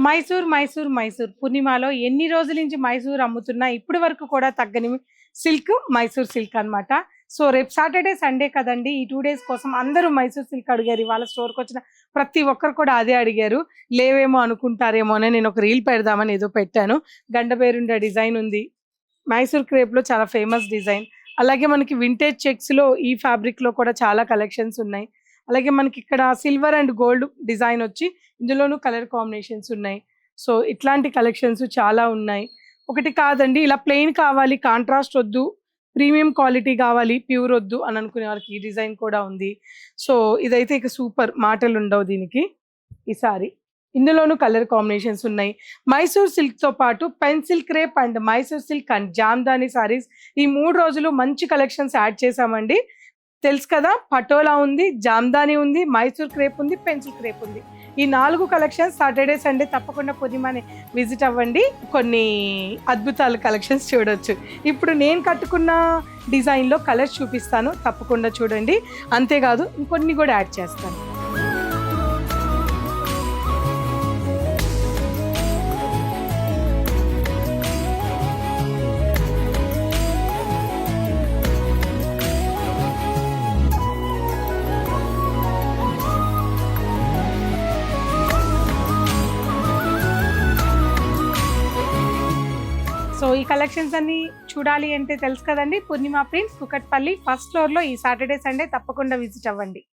మైసూర్, మైసూర్, మైసూర్. పూర్ణిమలో ఎన్ని రోజుల నుంచి మైసూర్ అమ్ముతున్నా ఇప్పటి వరకు కూడా తగ్గని సిల్క్ మైసూర్ సిల్క్ అన్నమాట. సో రేపు సాటర్డే, సండే కదండీ! ఈ 2 డేస్ కోసం అందరూ మైసూర్ సిల్క్ అడిగారు. ఇవాళ స్టోర్‌కొచ్చిన ప్రతి ఒక్కరు కూడా అదే అడిగారు. లేవేమో అనుకుంటారేమో అని నేను ఒక రీల్ పెడదామని ఏదో పెట్టాను. గండబేరుండ డిజైన్ ఉంది. మైసూర్ క్రేప్‌లో చాలా ఫేమస్ డిజైన్. అలాగే మనకి వింటేజ్ చెక్స్‌లో ఈ ఫ్యాబ్రిక్‌లో కూడా చాలా కలెక్షన్స్ ఉన్నాయి. అలాగే మనకి ఇక్కడ సిల్వర్ అండ్ గోల్డ్ డిజైన్ వచ్చి ఇందులోనూ కలర్ కాంబినేషన్స్ ఉన్నాయి. సో ఇట్లాంటి కలెక్షన్స్ చాలా ఉన్నాయి. ఒకటి కాదండి, ఇలా ప్లెయిన్ కావాలి, కాంట్రాస్ట్ వద్దు, ప్రీమియం క్వాలిటీ కావాలి, ప్యూర్ వద్దు అని అనుకునే వాళ్ళకి ఈ డిజైన్ కూడా ఉంది. సో ఇదైతే ఇక సూపర్, మాటలు ఉండవు దీనికి. ఈ సారీ ఇందులోనూ కలర్ కాంబినేషన్స్ ఉన్నాయి. మైసూర్ సిల్క్తో పాటు pencil crepe and Mysore silk and Jamdani saris ఈ 3 రోజులు మంచి కలెక్షన్స్ యాడ్ చేసామండి. తెలుసు కదా, పటోలా ఉంది, జామ్దాని ఉంది, మైసూర్ క్రేప్ ఉంది, పెన్సిల్ క్రేప్ ఉంది. ఈ 4 కలెక్షన్స్ సాటర్డే, సండే తప్పకుండా పూర్ణిమని విజిట్ అవ్వండి. కొన్ని అద్భుతాల కలెక్షన్స్ చూడొచ్చు. ఇప్పుడు నేను కట్టుకున్న డిజైన్లో కలర్స్ చూపిస్తాను, తప్పకుండా చూడండి. అంతేకాదు ఇంకొన్ని కూడా యాడ్ చేస్తాను. సో ఈ కలెక్షన్స్ అన్ని చూడాలి అంటే తెలుసు కదండి, పూర్ణిమ ప్రింట్స్, కుకట్పల్లి ఫస్ట్ ఫ్లోర్లో ఈ సాటర్డే, సండే తప్పకుండా విజిట్ అవ్వండి.